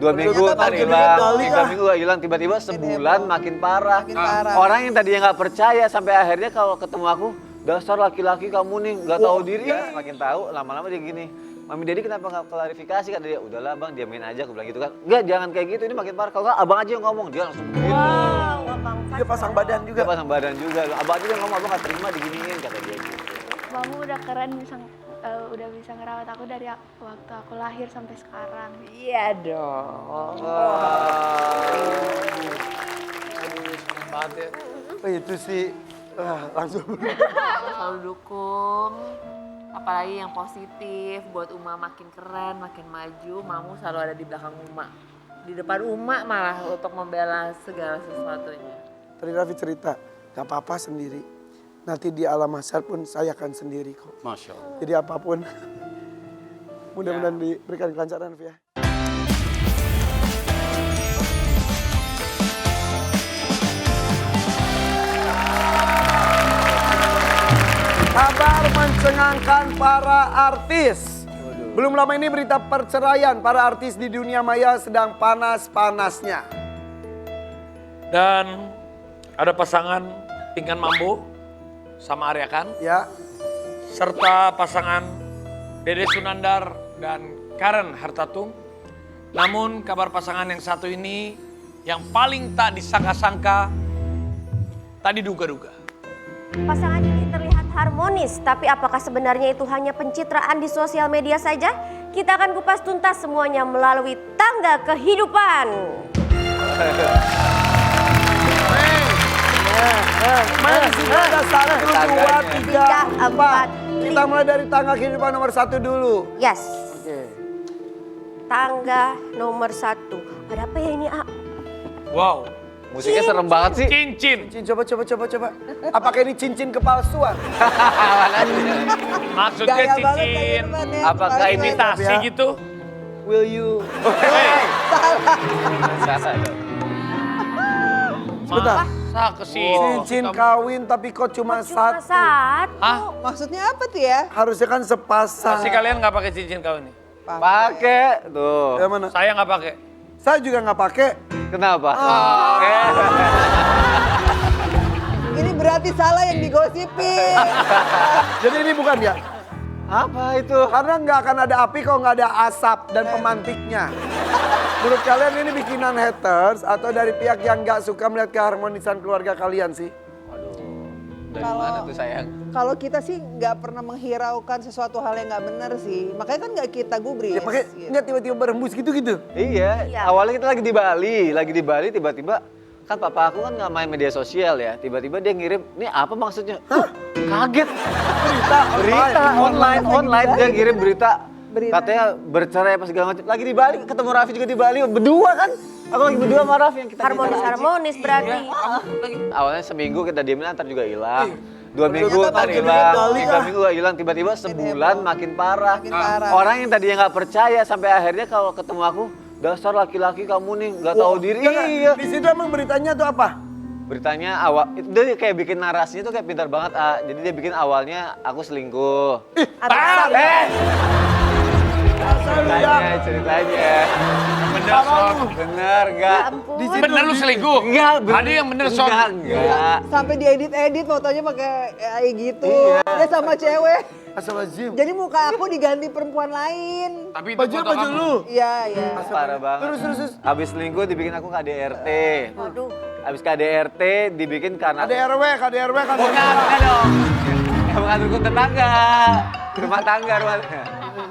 2 minggu ntar hilang, 3 minggu hilang, tiba-tiba sebulan makin parah. Orang yang tadinya nggak percaya sampai akhirnya kalau ketemu aku, dasar laki-laki kamu nih nggak tahu diri ya. Makin tahu, lama-lama dia gini, Mami Dedi kenapa nggak klarifikasi? Kata dia, udahlah bang diamin aja, aku bilang gitu kan. Enggak, jangan kayak gitu, ini makin parah. Kalau nggak abang aja yang ngomong, dia langsung begitu. Dia pasang badan juga. Dia pasang badan juga, abang aja yang ngomong, abang nggak terima diginiin, kata dia gitu. Kamu udah keren udah bisa ngerawat aku dari waktu aku lahir sampai sekarang. Iya dong. Aduh, senang banget ya. Itu sih langsung. Selalu dukung. Apalagi yang positif buat Uma makin keren, makin maju. Mamu selalu ada di belakang Uma. Di depan Uma malah untuk membela segala sesuatunya. Tadi Raffi cerita, gak apa-apa sendiri. Nanti di alam mahsyar pun saya akan sendiri kok. Masya Allah. Jadi apapun, mudah-mudahan diberikan kelancaran, Raffi ya. Kabar mencengangkan para artis. Belum lama ini berita perceraian para artis di dunia maya sedang panas-panasnya. Dan ada pasangan Pinkan Mambo sama Arya Khan. Ya, Serta pasangan Dede Sunandar dan Karen Hartatung. Namun kabar pasangan yang satu ini yang paling tak disangka-sangka, tak diduga-duga. Pasangan ini terlihat harmonis, tapi apakah sebenarnya itu hanya pencitraan di sosial media saja? Kita akan kupas tuntas semuanya melalui Tangga Kehidupan. Main di sini ada 1, 2, 3, 4. Kita mulai dari Tangga Kehidupan nomor 1 dulu. Yes. Oke. Tangga nomor 1. Ada apa ya ini, A? Wow, Musiknya serem banget sih. cincin. Cincin, coba. Apakah ini cincin kepalsuan? Maksudnya Gaya banget cincin. Kak Irfan ya. Apakah imitasi Ya. gitu? Will you? Salah dong. Sebentar. Masa ke situ? Cincin kawin tapi kok cuma Cuma satu. satu. Hah? Maksudnya apa tuh ya? Harusnya kan sepasang. Pasti kalian nggak pakai cincin kawin nih? Pakai tuh. Yang mana? Saya nggak pakai. Saya juga nggak pakai. Kenapa? Ini berarti salah yang digosipin. Jadi ini bukan ya? Apa itu? Karena nggak akan ada api kalau nggak ada asap dan pemantiknya. Menurut kalian ini bikinan haters atau dari pihak yang nggak suka melihat keharmonisan keluarga kalian sih? Dari mana tuh sayang? Kalau kita sih nggak pernah menghiraukan sesuatu hal yang nggak benar sih. Makanya kan nggak kita gubris. Ya pakai gitu. nggak tiba-tiba berembus gitu-gitu. Iya, awalnya kita lagi di Bali tiba-tiba kan papa aku kan nggak main media sosial ya, tiba-tiba dia ngirim, ini apa maksudnya? Kaget. Berita online dia ngirim berita. Katanya bercerai apa segala macam. Lagi di Bali, ketemu Raffi juga di Bali, berdua kan? Aku lagi berdua sama Raffi yang kita Harmonis berarti. awalnya seminggu kita diemin, ntar juga hilang. 2 minggu Ternyata ntar makin hilang, Bali 3 kah? minggu hilang, tiba-tiba sebulan makin parah. Makin parah. Orang yang tadinya nggak percaya sampai akhirnya kalau ketemu aku, dasar laki-laki kamu nih nggak tahu diri. Iya. Di situ emang beritanya tuh apa? Beritanya awal, dia kayak bikin narasinya tuh kayak pintar banget. Jadi dia bikin awalnya aku selingkuh. Ceritanya. Bener, Son. Bener nggak? Di situ Bener lu selingkuh? Enggak, Ada yang bener, Son. Enggak. Sampai diedit-edit fotonya pakai AI gitu. Iya. Dia sama cewek. Astagfirullahaladzim. Jadi muka aku diganti perempuan lain. Tapi itu Baju foto kamu. Iya, iya. Parah banget. Terus. Habis selingkuh dibikin aku KDRT. Waduh. Habis KDRT dibikin karena KDRW kan. bukan dong. Emang ngatur rukun tetangga. Rumah tangga.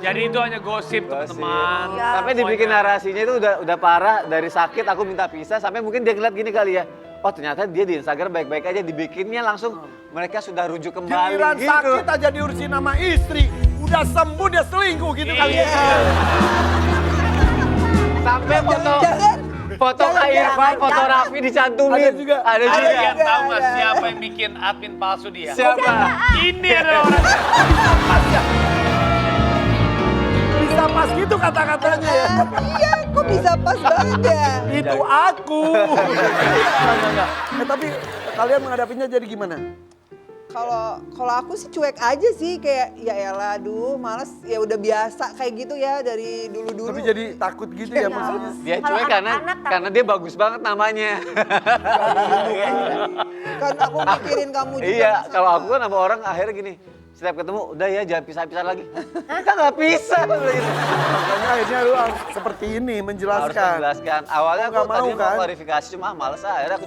Jadi itu hanya gosip, teman-teman. Sampai dibikin narasinya itu udah parah, dari sakit aku minta pisah, sampai mungkin dia ngeliat gini kali ya. Oh ternyata dia di Instagram baik-baik aja, dibikinnya langsung mereka sudah rujuk kembali Giliran gitu. sakit aja diurusin sama istri. Udah sembuh dia selingkuh gitu kali ya. Sampai foto Kak Irfan, foto Raffi dicantumin. Ada juga. Ada juga. Kalian tahu nggak siapa yang bikin admin palsu dia? Siapa? Ini adalah orang. Bisa pas gitu kata-katanya ya. Iya, kok bisa pas banget ya? Itu aku. Enggak. Tapi kalian menghadapinya jadi gimana? Kalau aku sih cuek aja sih, kayak ya elah aduh males, ya udah biasa kayak gitu ya dari dulu-dulu. Tapi jadi takut gitu ya maksudnya. Dia Kalau cuek anak-anak karena dia bagus banget namanya. Kan aku mikirin kamu juga. Iya, sama. kalau aku kan sama orang akhirnya gini, setiap ketemu udah ya jangan pisah-pisah lagi. Kita nggak pisah. Gitu. Makanya akhirnya lu harus seperti ini Harus menjelaskan. menjelaskan. Awalnya Aku aku nggak tadi mau, mau kan? klarifikasi cuma males akhirnya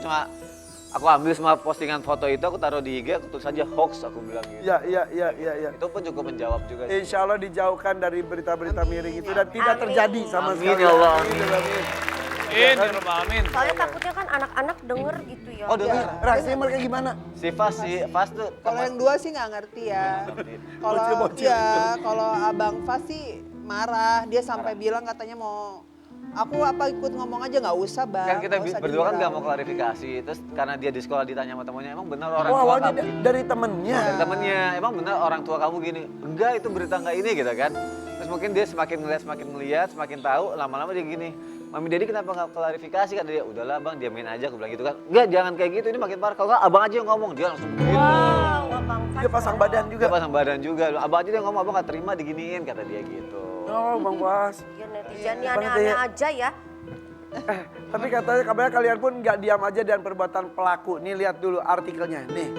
aku ambil semua postingan foto itu, aku taruh di IG, aku tulis saja hoax, aku bilang gitu. Iya. Itu pun cukup menjawab juga sih. Insya Allah dijauhkan dari berita-berita miring itu dan tidak terjadi sama Amin, sekali. ya Allah. Amin. Amin, ya Rabbal Alamin. Soalnya takutnya kan anak-anak denger gitu ya. Oh, denger. Reaksinya mereka gimana? Si Fas tuh. Kalau yang dua sih nggak ngerti ya. Kalau Bocil-bocil. kalau Abang Fas sih marah, dia sampai bilang katanya mau aku apa ikut ngomong aja nggak usah bang. Kan kita nggak usah berdua kan dihirau. nggak mau klarifikasi, terus karena dia di sekolah ditanya sama temennya, emang benar orang Oh, tua awalnya kamu? dari temennya. Dari temennya, emang benar orang tua kamu gini? Enggak, itu berita nggak ini gitu kan. Terus mungkin dia semakin ngeliat, semakin tahu, lama-lama dia gini, Mami Dedi kenapa nggak klarifikasi? Kata dia, udahlah bang, diamin aja, aku bilang gitu kan. Enggak, jangan kayak gitu, ini makin parah. Kalau nggak, abang aja yang ngomong, dia langsung begitu. Wow, Abang Fas. Dia pasang badan juga. Dia pasang badan juga, abang aja yang ngomong, abang nggak terima diginiin, kata dia gitu. Oh, Bang Bas. Ya netizennya Bang, aneh-aneh kayak- aja ya. Tapi katanya kabarnya kalian pun nggak diam aja dan perbuatan pelaku. Nih lihat dulu artikelnya. Nih.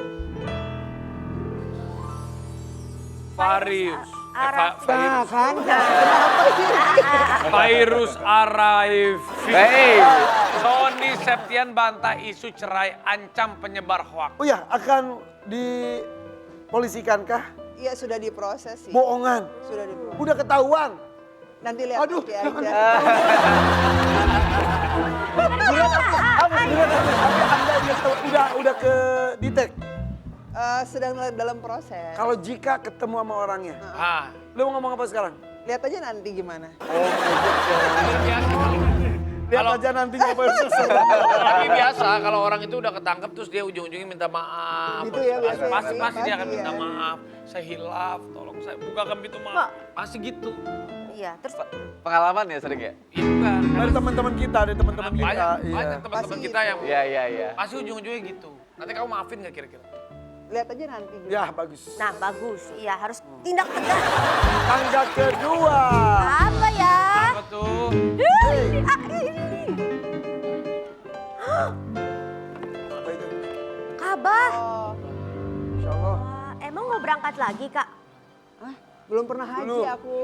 Farius. Nah kan, kenapa sih? Virus arrive. Hei, Sony Septian bantah isu cerai ancam penyebar hoak. Oh ya, akan dipolisikankah? Iya sudah diproses sih. Bohongan. Sudah diproses. Udah ketahuan. Nanti lihat Aduh, nanti aja. Udah ke detect. Sedang dalam proses. Kalau jika ketemu sama orangnya, Ah, lu mau ngomong apa sekarang? Lihat aja nanti gimana. Lihat Kalau- aja nantinya apa yang susun. tapi biasa kalau orang itu udah ketangkep terus dia ujung-ujungnya minta maaf. Gitu ya, biasanya Pasti sih, pasti dia akan pasti minta ya. maaf. Saya hilaf, tolong saya bukakan pintu maaf. Pasti gitu. Iya, terus pengalaman ya sering ya? Iya bukan. Dari teman-teman kita, dari teman-teman kita. Banyak, Iya. banyak teman-teman Pasti kita yang Iya. pasti ujung-ujungnya gitu. Nanti kamu maafin nggak kira-kira? Lihat aja nanti. Ya, bagus. nah bagus. Iya, harus tindak tegas. Tangga kedua. Apa ya? Apa tuh? Ini. Apa itu? Kabah. Oh, Insya Allah. Wah, emang mau berangkat lagi, Kak? belum pernah haji Belum. aku.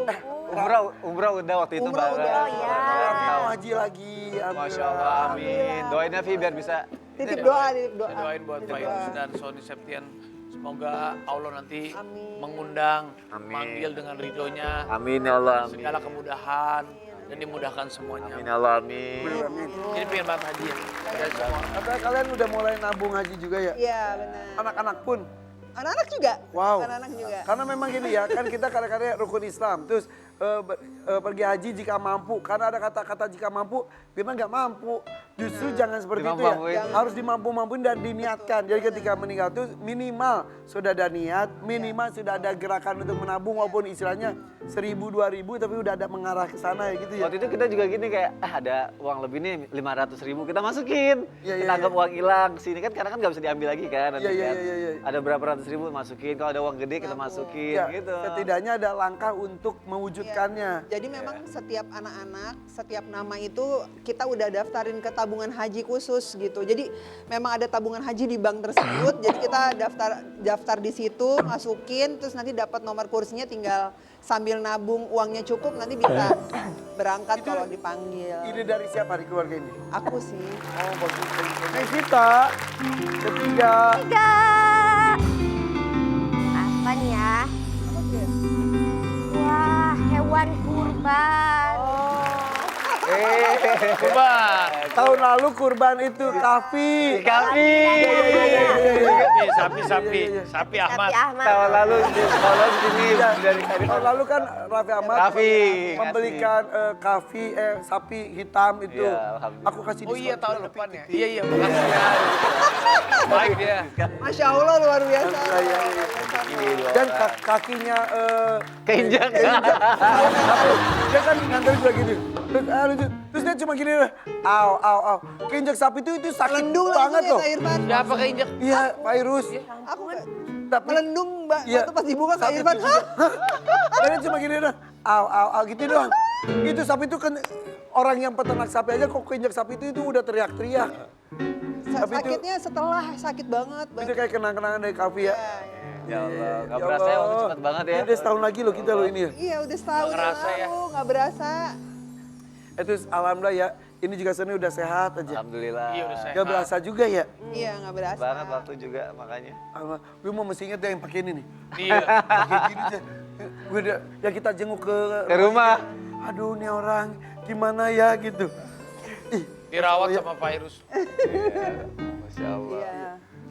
Umrah udah waktu itu Umrah bareng. udah. Oh iya. Mau haji lagi. Masya Allah, amin. Doain ya Vi biar bisa. Titip doa, titip doa. Saya doain buat Titip Virus doa. dan Sony Septian. Semoga Allah nanti Amin. mengundang, Amin. manggil dengan ridhonya, Amin ya Allah, amin. segala kemudahan dan dimudahkan semuanya. Amin ya Allah, amin. Jadi pengen banget haji ya. Dan semua. Katanya kalian udah mulai nabung haji juga ya? Iya benar. Anak-anak pun? Anak-anak juga. Wow. Anak-anak juga. Karena memang gini ya, kan kita kadang-kadang rukun Islam. Terus pergi haji jika mampu. Karena ada kata-kata jika mampu, memang nggak mampu. Justru jangan seperti itu ya. Dimampu-mampuin. Harus dimampu-mampuin dan diniatkan. Jadi ketika meninggal itu minimal sudah ada niat, minimal sudah ada gerakan untuk menabung walaupun istilahnya 1.000, 2.000 tapi udah ada mengarah ke sana ya gitu ya. Waktu itu kita juga gini kayak, ada uang lebih nih 500.000 kita masukin. Iya, Kita iya, anggap iya. uang hilang sini kan karena kan nggak bisa diambil lagi kan. nanti Iya, kan. iya. Ada berapa ratus ribu masukin, kalau ada uang gede kita masukin Ya, gitu. setidaknya ada langkah untuk mewujudkannya. Jadi memang setiap anak-anak, setiap nama itu kita udah daftarin ke tabungan haji khusus gitu. Jadi memang ada tabungan haji di bank tersebut. Jadi kita daftar di situ, masukin, terus nanti dapat nomor kursinya, tinggal sambil nabung uangnya cukup nanti bisa berangkat kalau dipanggil. Ide dari siapa di keluarga ini? Aku sih. Oh, bagus. Kita ketiga. Tiga. Apa nih ya? Wah, hewan kurban. Kurban. Tahun lalu kurban itu Kafi. Kami. Sapi Ahmad. Tapi Ahmad. Tahun lalu di sini dari tadi. Tahun lalu kan Raffi Ahmad Raffi membelikan Kafi sapi hitam itu. Iya, alhamdulillah. Aku kasih Oh iya diskon tahun juga. depan ya. Iya makasih ya. Baik dia. Masya Allah luar biasa. Dan kakinya Keinjak. dia kan nganter juga gini. Terus dia cuma gini, au. Keinjak sapi itu sakit Lendu banget langsung ya loh. Kak Irfan. Siapa keinjak? Iya, Virus. Aku kan Tapi melendung Mbak. iya, Waktu pas dibuka Kak sapi Irfan, itu hah? Dan cuma gini doang, au gitu doang. Itu sapi itu kan orang yang peternak sapi aja kok keinjak sapi itu udah teriak-teriak. Tapi itu- Sakitnya setelah sakit banget. Itu kayak kenang-kenangan dari Kavi ya. Ya Allah, gak berasa ya waktu cepat banget ya. Ini udah setahun lagi loh kita loh ini ya. Iya udah setahun Nggak kerasa ya. lalu, nggak berasa. Itu alhamdulillah ya. Ini juga Sony udah sehat aja. Alhamdulillah. Iya udah sehat. Gak berasa juga ya. Iya nggak berasa. Banget waktu juga makanya. Gue mau mesti inget deh yang pakai ini nih. Iya. Pakai gini deh. Gue udah, ya kita jenguk ke rumah. Aduh nih orang gimana ya gitu. Ih, Dirawat sama virus. Masya Allah. Iya.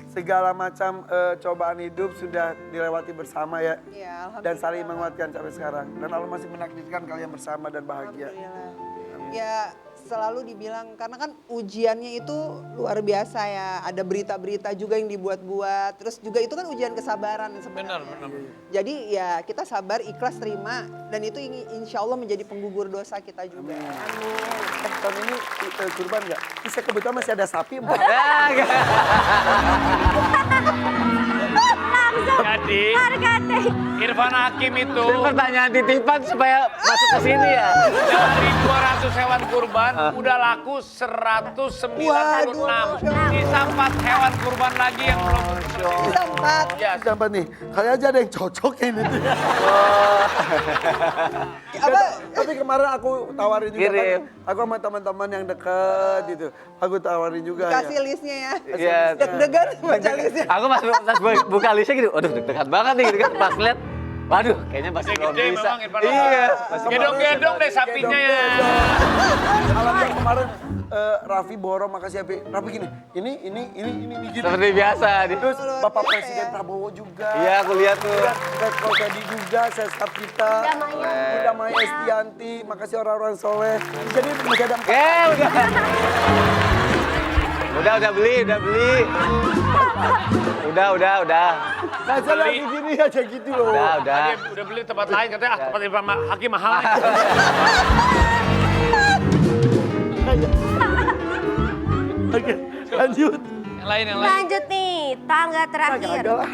segala macam cobaan hidup sudah dilewati bersama ya. Iya, Dan alhamdulillah. saling menguatkan sampai sekarang. Dan Allah masih menakdirkan kalian bersama dan bahagia. Alhamdulillah. Ya selalu dibilang karena kan ujiannya itu luar biasa ya. Ada berita-berita juga yang dibuat-buat. Terus juga itu kan ujian kesabaran sebenarnya. Benar. Jadi ya kita sabar, ikhlas, terima. Dan itu insya Allah menjadi penggugur dosa kita juga. Amin. Tahun ini kurban nggak? Bisa kebetulan masih ada sapi 4. Jadi Hargate. Irfan Hakim itu Ini pertanyaan titipan supaya masuk ke sini ya. dari 200 hewan kurban udah laku 196. Waduh. Sisa 4 hewan kurban lagi yang belum Tempat. ya. Siapa nih? Kali aja ada yang cocok ini tuh. Apa? Tapi kemarin aku tawarin juga Kirim. kan. Aku sama teman-teman yang deket gitu. Aku tawarin juga Kasih ya. listnya ya. Iya. Deg-degan baca listnya. Aku pas buka listnya gitu, waduh deg-degan banget nih gitu kan. Pas lihat, waduh kayaknya masih belum Gede bisa. memang Irfan. Iya. Masih Gedong-gedong deh sapinya ya. Alhamdulillah kemarin Raffi borong makasih Raffi. Raffi gini, ini gitu. seperti biasa. Terus Bapak Presiden Prabowo juga. Iya aku lihat tuh. Rekor Teddy juga, sesat kita. Bunda Maya. Bunda Maya Estianti, makasih orang-orang soleh. Jadi masih ada 4. Udah beli. Udah. Nah, saya lagi gini aja gitu loh. Udah. Dia udah beli tempat lain katanya tempat Irfan Hakim mahal. Oke, lanjut. Yang lain. Lanjut nih, tangga terakhir. Agak lah.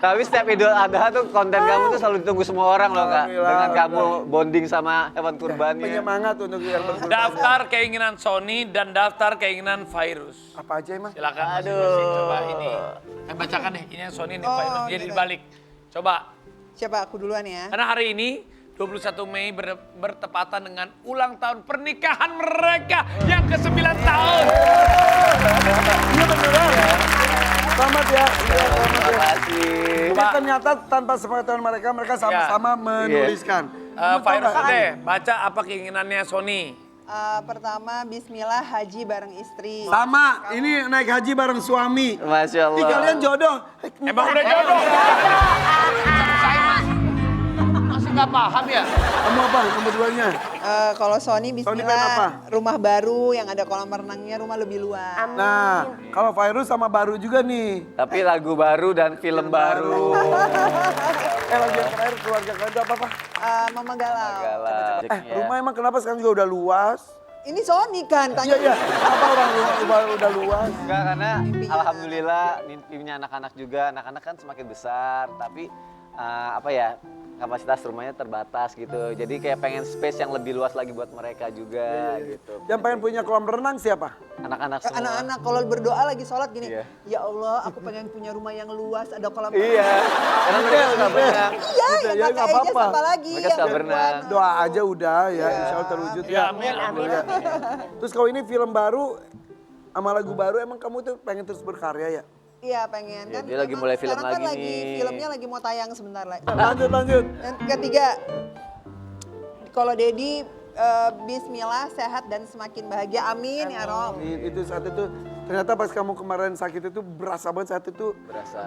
Tapi setiap Idul Adha tuh konten kamu tuh selalu ditunggu semua orang loh Kak. Alhamdulillah. Dengan kamu bonding sama hewan kurbannya. Penyemangat untuk yang berkurban. Daftar keinginan Sony dan daftar keinginan virus. Apa aja emang? Silakan masing-masing coba ini. Bacakan deh, ini yang Sony, ini virus. Dia gitu. dibalik. Coba. Siapa aku duluan ya? Karena hari ini 21 Mei bertepatan dengan ulang tahun pernikahan mereka yang ke-9 tahun. Iya beneran. Selamat ya. Iya, selamat Terima ya. kasih. Ini ternyata tanpa sepengetahuan mereka sama-sama menuliskan. Kamu tahu Virus nggak? deh, baca apa keinginannya Sony. Pertama, Bismillah haji bareng istri. Sama, ini naik haji bareng suami. Masya Allah. Ih, kalian jodoh. Emang udah jodoh? Masih nggak paham ya? Kamu apa? Nomor 2-nya? Kalau Sony, Sony pengen Bismillah apa? rumah baru yang ada kolam renangnya, rumah lebih luas. Nah, kalau virus sama baru juga nih. Tapi lagu baru dan film baru. Lagi yang terakhir keluarga kalian itu apa-apa? Mama Galau. Galah. Rumah emang kenapa sekarang juga udah luas? Ini Sony kan, tanya. Iya. Apa orang rumah udah luas? Enggak, karena alhamdulillah mimpinya anak-anak juga. Anak-anak kan semakin besar, tapi kapasitas rumahnya terbatas gitu. Jadi kayak pengen space yang lebih luas lagi buat mereka juga gitu. Yang pengen punya kolam renang siapa? Anak-anak semua. Anak-anak kalau berdoa lagi sholat gini, Iya. ya Allah aku pengen punya rumah yang luas, ada kolam Iya. Karena mereka suka berenang. Iya, yang Ya, kata nggak Eja apa-apa. sama lagi. Mereka yang suka perempuan. berenang. Doa aja udah ya, insya Allah terwujud ya. Amin. Ya. Terus kalau ini film baru sama lagu baru emang kamu tuh pengen terus berkarya ya? Iya pengen Ya, kan. dia lagi memang mulai film sekarang kan lagi nih. filmnya lagi mau tayang sebentar lagi. Lanjut. Yang ketiga, kalau Dedi Bismillah sehat dan semakin bahagia, amin ya Rob. Itu saat itu ternyata pas kamu kemarin sakit itu berasa banget saat itu Berasa.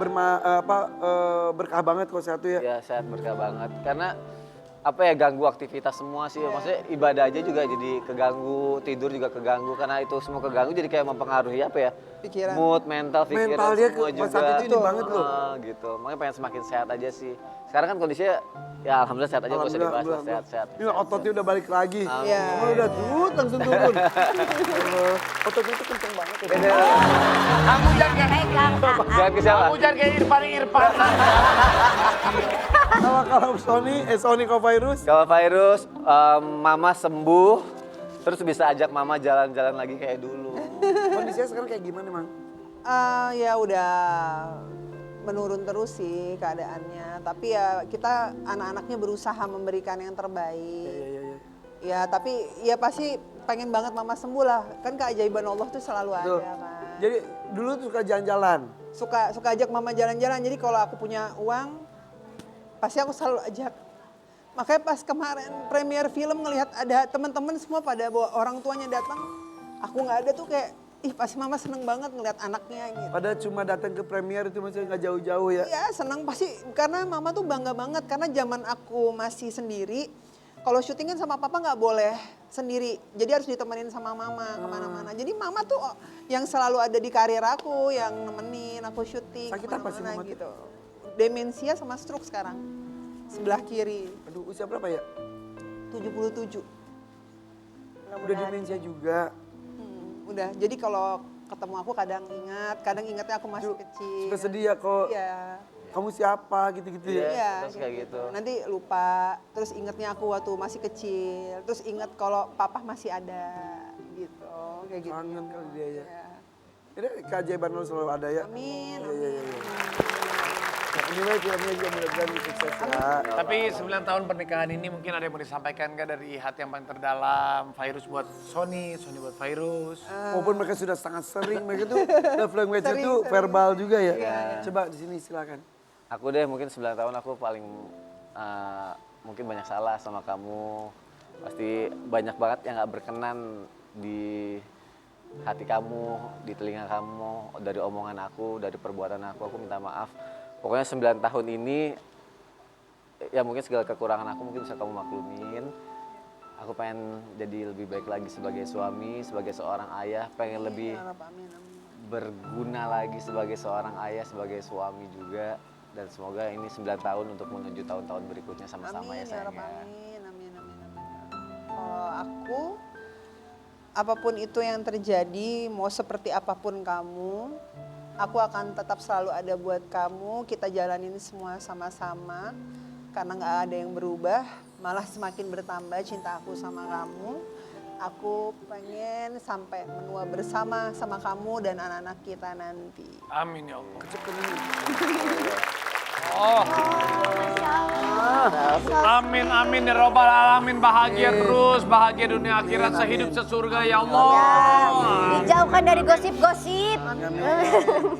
berkah banget kok saat itu ya. Ya sehat berkah banget. Karena apa ya, ganggu aktivitas semua sih. Maksudnya ibadah aja juga jadi keganggu, tidur juga keganggu karena itu semua keganggu jadi kayak mempengaruhi apa ya? Pikiran. Mood, mental, pikiran Mental dia semua pas juga. saat itu ini banget loh. Gitu. Makanya pengen semakin sehat aja sih. Sekarang kan kondisinya ya alhamdulillah sehat aja, nggak usah dibahas lah, sehat-sehat. Ini ototnya udah balik lagi. Iya. Kamu udah turun langsung turun. Ototnya tuh kenceng banget ya. Kamu jangan Pegang. Jangan ke siapa? kamu jangan kayak Irfan. Kalau Sony Covirus. Kalau virus, mama sembuh, terus bisa ajak mama jalan-jalan lagi kayak dulu. Kondisinya sekarang kayak gimana, Mang? Ya udah menurun terus sih keadaannya. Tapi ya kita anak-anaknya berusaha memberikan yang terbaik. Iya. Ya tapi ya pasti pengen banget mama sembuh lah. Kan keajaiban Allah tuh selalu Tuh. ada kan. Jadi dulu tuh suka jalan-jalan. Suka ajak mama jalan-jalan. Jadi kalau aku punya uang, pasti aku selalu ajak. Makanya pas kemarin premier film ngelihat ada teman-teman semua pada bawa orang tuanya datang, aku nggak ada tuh kayak, ih pasti mama seneng banget ngelihat anaknya gitu. Padahal cuma datang ke premier itu masih nggak jauh-jauh ya. Iya seneng pasti karena mama tuh bangga banget karena zaman aku masih sendiri. Kalau syuting kan sama papa nggak boleh sendiri, jadi harus ditemenin sama mama kemana-mana. Jadi mama tuh yang selalu ada di karir aku, yang nemenin aku syuting Sakit apa sih kemana-mana mama tuh? gitu. Demensia sama stroke sekarang, sebelah kiri, Aduh, usia berapa ya? 77. Udah demensia juga. Udah, jadi kalau ketemu aku kadang ingatnya aku masih kecil. Suka sedih ya kok. Iya. Kamu siapa gitu-gitu ya. Iya, terus kayak gitu. Nanti lupa, terus ingetnya aku waktu masih kecil, terus inget kalau papa masih ada, gitu, kayak gitu. Kangen kali dia ya. Ya. Ini keajaiban lo selalu ada ya. Amin, Iya. amin. Nah, anyway, filmnya juga mudah-mudahan sukses ya. Tapi 9 tahun pernikahan ini mungkin ada yang mau disampaikan kan dari hati yang paling terdalam. Virus buat Sony buat Virus. Walaupun mereka sudah sangat sering, mereka tuh love language-nya Sering, tuh sering. verbal juga ya. Coba di sini silakan. Aku deh mungkin 9 tahun aku paling mungkin banyak salah sama kamu. Pasti banyak banget yang gak berkenan di hati kamu, di telinga kamu, dari omongan aku, dari perbuatan aku minta maaf. Pokoknya 9 tahun ini, ya mungkin segala kekurangan aku mungkin bisa kamu maklumin. Aku pengen jadi lebih baik lagi sebagai suami, sebagai seorang ayah, pengen lebih Amin, amin. berguna lagi sebagai seorang ayah, sebagai suami juga. Dan semoga ini 9 tahun untuk menuju tahun-tahun berikutnya sama-sama Amin, ya ya Rabb, sayangnya. amin. Kalau aku, apapun itu yang terjadi, mau seperti apapun kamu, aku akan tetap selalu ada buat kamu. Kita jalanin semua sama-sama, karena nggak ada yang berubah, malah semakin bertambah cinta aku sama kamu. Aku pengen sampai menua bersama sama kamu dan anak-anak kita nanti. Amin ya Allah. Amin amin ya robbal alamin, bahagia terus, bahagia dunia akhirat, sehidup sesurga ya Allah. Dijauhkan dari gosip-gosip.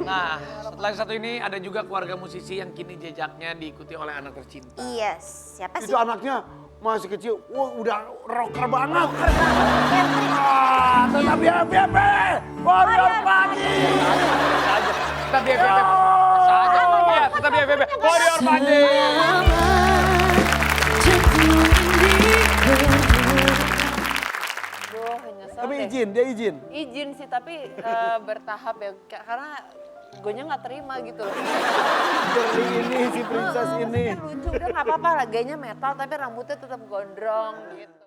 Nah, setelah yang satu ini ada juga keluarga musisi yang kini jejaknya diikuti oleh anak tercinta. Iya, siapa sih? Itu anaknya masih kecil, wah udah rocker banget. Tetap BFB, Warrior Pagi. Tetap di FBB. Saja. Ya, tetap di FBB. Warrior Pagi. Aduh, nyesel Tapi deh. izin, dia izin. Izin sih, tapi bertahap ya. Karena gonya nggak terima gitu loh. Girly ini, si princess ini. Kan lucu, udah nggak apa-apa lah. Gayanya metal, tapi rambutnya tetap gondrong gitu.